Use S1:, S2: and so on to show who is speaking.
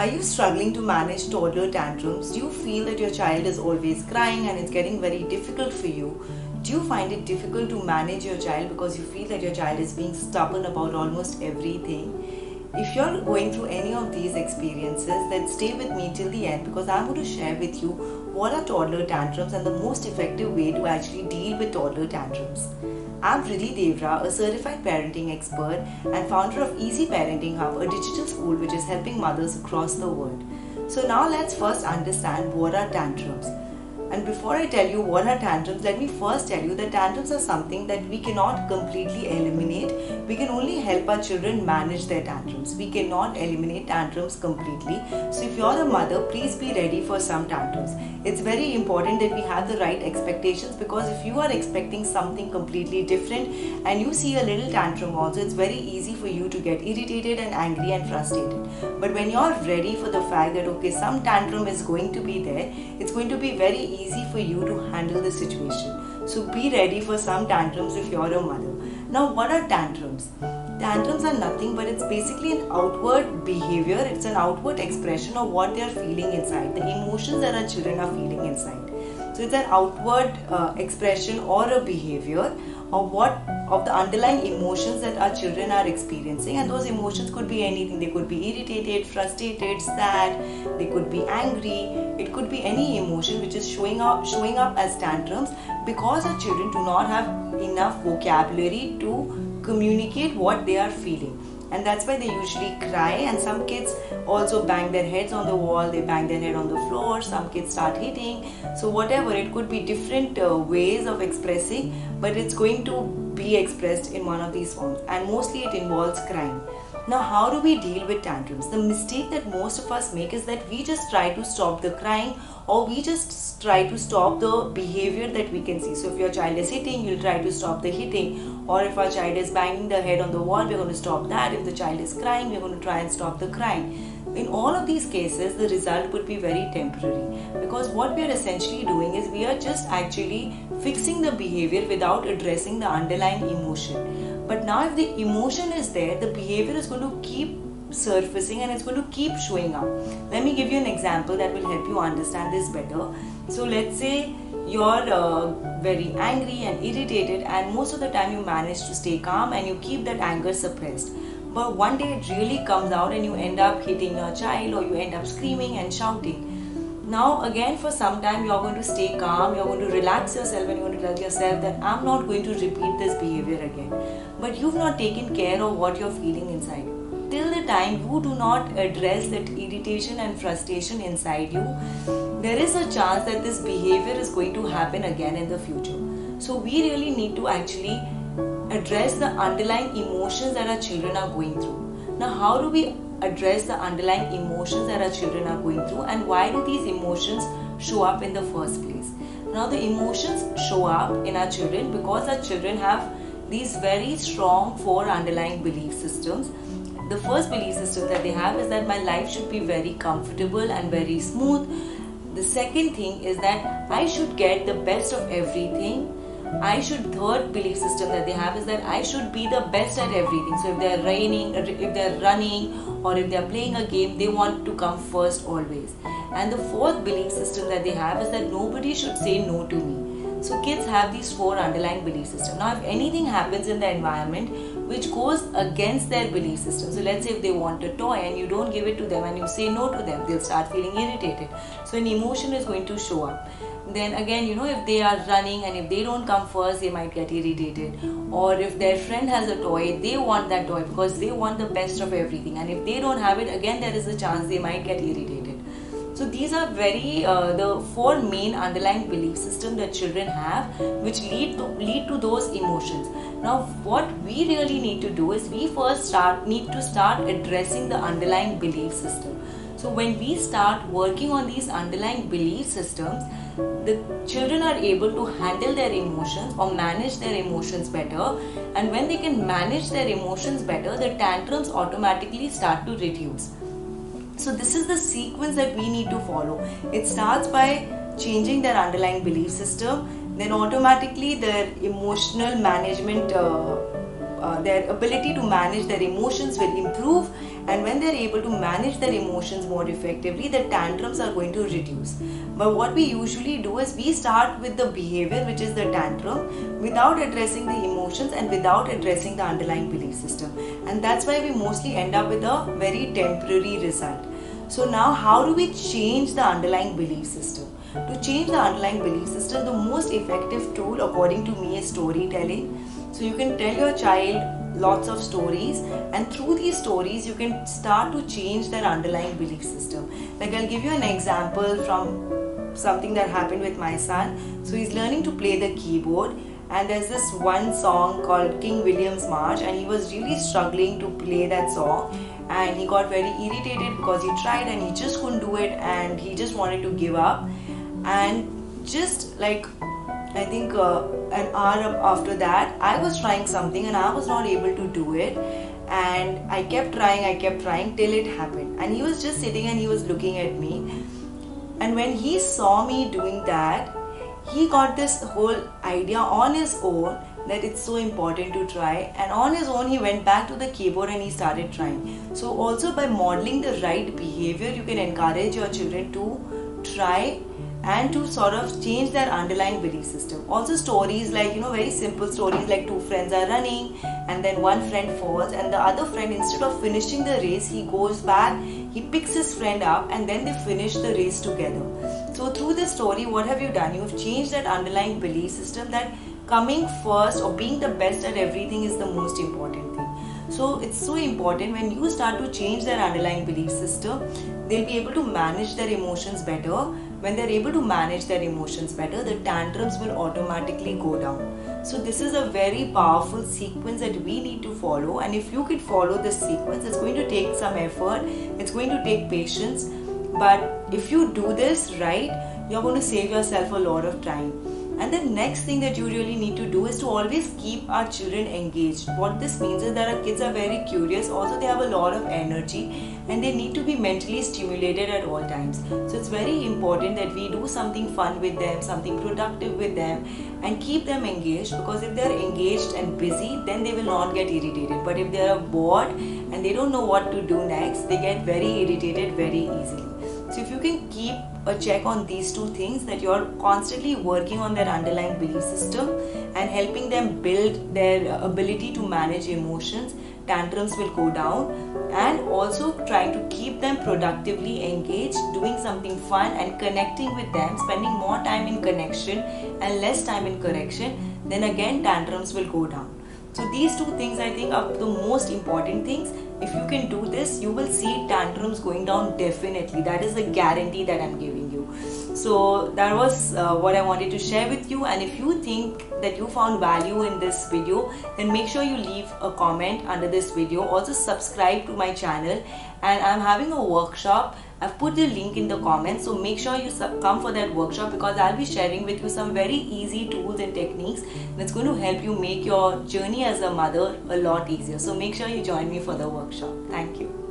S1: Are you struggling to manage toddler tantrums? Do you feel that your child is always crying and it's getting very difficult for you? Do you find it difficult to manage your child because you feel that your child is being stubborn about almost everything? If you're going through any of these experiences, then stay with me till the end, because I'm going to share with you what are toddler tantrums and the most effective way to actually deal with toddler tantrums. I'm Riddhi Deorah, a certified parenting expert and founder of Easy Parenting Hub, a digital school which is helping mothers across the world. So now let's first understand what are tantrums. And before I tell you what are tantrums, let me first tell you that tantrums are something that we cannot completely eliminate. We can only help our children manage their tantrums. We cannot eliminate tantrums completely. So if you're a mother, please be ready for some tantrums. It's very important that we have the right expectations, because if you are expecting something completely different and you see a little tantrum also, it's very easy for you to get irritated and angry and frustrated. But when you're ready for the fact that okay, some tantrum is going to be there, it's going to be very easy for you to handle the situation. So be ready for some tantrums if you're a mother. Now, what are tantrums? Tantrums are nothing but it's basically an outward behavior. It's an outward expression of what they are feeling inside, the emotions that our children are feeling inside. So it's an outward expression or a behavior of the underlying emotions that our children are experiencing, and those emotions could be anything. They could be irritated, frustrated, sad, they could be angry. It could be any emotion which is showing up as tantrums, because our children do not have enough vocabulary to communicate what they are feeling. And that's why they usually cry. And some kids also bang their heads on the wall, they bang their head on the floor, some kids start hitting. So whatever, it could be different ways of expressing, but it's going to be expressed in one of these forms, and mostly it involves crying. Now, how do we deal with tantrums? The mistake that most of us make is that we just try to stop the crying, or we just try to stop the behavior that we can see. So if your child is hitting, you'll try to stop the hitting, or if our child is banging the head on the wall, we're going to stop that. If the child is crying, we're going to try and stop the crying. In all of these cases, the result would be very temporary, because what we are essentially doing is we are just actually fixing the behavior without addressing the underlying emotion. But now if the emotion is there, the behavior is going to keep surfacing and it's going to keep showing up. Let me give you an example that will help you understand this better. So let's say you're very angry and irritated, and most of the time you manage to stay calm and you keep that anger suppressed. But one day it really comes out and you end up hitting your child, or you end up screaming and shouting. Now again, for some time you're going to stay calm, you're going to relax yourself, and you're going to tell yourself that I'm not going to repeat this behavior again. But you've not taken care of what you're feeling inside. Till the time you do not address that irritation and frustration inside you, there is a chance that this behavior is going to happen again in the future. So we really need to actually address the underlying emotions that our children are going through. Now, how do we address the underlying emotions that our children are going through, and why do these emotions show up in the first place? Now, the emotions show up in our children because our children have these very strong 4 underlying belief systems. The first belief system that they have is that my life should be very comfortable and very smooth. The second thing is that I should get the best of everything. Third belief system that they have is that I should be the best at everything. So if they're running, or if they're playing a game, they want to come first always. And the fourth belief system that they have is that nobody should say no to me. So kids have these 4 underlying belief systems. Now, if anything happens in the environment which goes against their belief system, so let's say if they want a toy and you don't give it to them and you say no to them, they'll start feeling irritated. So an emotion is going to show up. Then again, if they are running and if they don't come first, they might get irritated. Or if their friend has a toy, they want that toy because they want the best of everything. And if they don't have it, again there is a chance they might get irritated. So these are the 4 main underlying belief systems that children have, which lead to those emotions. Now, what we really need to do is we first need to start addressing the underlying belief system. So when we start working on these underlying belief systems, the children are able to handle their emotions or manage their emotions better. And when they can manage their emotions better, the tantrums automatically start to reduce. So this is the sequence that we need to follow. It starts by changing their underlying belief system, then automatically their emotional management, their ability to manage their emotions will improve, and when they're able to manage their emotions more effectively, the tantrums are going to reduce. But what we usually do is we start with the behavior, which is the tantrum, without addressing the emotions and without addressing the underlying belief system, and that's why we mostly end up with a very temporary result. So now how do we change the underlying belief system? To change the underlying belief system, the most effective tool according to me is storytelling. So you can tell your child lots of stories, and through these stories you can start to change their underlying belief system. Like, I'll give you an example from something that happened with my son. So he's learning to play the keyboard, and there's this one song called King William's March, and he was really struggling to play that song, and he got very irritated because he tried and he just couldn't do it, and he just wanted to give up. And just like, I think an hour after that, I was trying something and I was not able to do it, and I kept trying till it happened. And he was just sitting and he was looking at me, and when he saw me doing that, he got this whole idea on his own that it's so important to try, and on his own he went back to the keyboard and he started trying. So also by modeling the right behavior, you can encourage your children to try and to sort of change their underlying belief system. Also stories like, very simple stories like two friends are running and then one friend falls, and the other friend, instead of finishing the race, he goes back, he picks his friend up, and then they finish the race together. So through this story, what have you done? You've changed that underlying belief system that coming first or being the best at everything is the most important thing. So it's so important when you start to change their underlying belief system, they'll be able to manage their emotions better. When they're able to manage their emotions better, the tantrums will automatically go down. So this is a very powerful sequence that we need to follow, and if you could follow this sequence, it's going to take some effort, it's going to take patience, but if you do this right, you're going to save yourself a lot of time. And the next thing that you really need to do is to always keep our children engaged. What this means is that our kids are very curious, also they have a lot of energy, and they need to be mentally stimulated at all times. So it's very important that we do something fun with them, something productive with them, and keep them engaged, because if they're engaged and busy, then they will not get irritated. But if they are bored and they don't know what to do next, they get very irritated very easily. So if you can keep a check on these two things, that you're constantly working on their underlying belief system and helping them build their ability to manage emotions, tantrums will go down. And also trying to keep them productively engaged, doing something fun and connecting with them, spending more time in connection and less time in correction, then again tantrums will go down. So these two things, I think, are the most important things. If you can do this, you will see tantrums going down definitely. That is a guarantee that I'm giving you. So that was what I wanted to share with you, and if you think that you found value in this video, then make sure you leave a comment under this video. Also subscribe to my channel, and I'm having a workshop. I've put the link in the comments, so make sure you come for that workshop, because I'll be sharing with you some very easy tools and techniques that's going to help you make your journey as a mother a lot easier. So make sure you join me for the workshop. Thank you.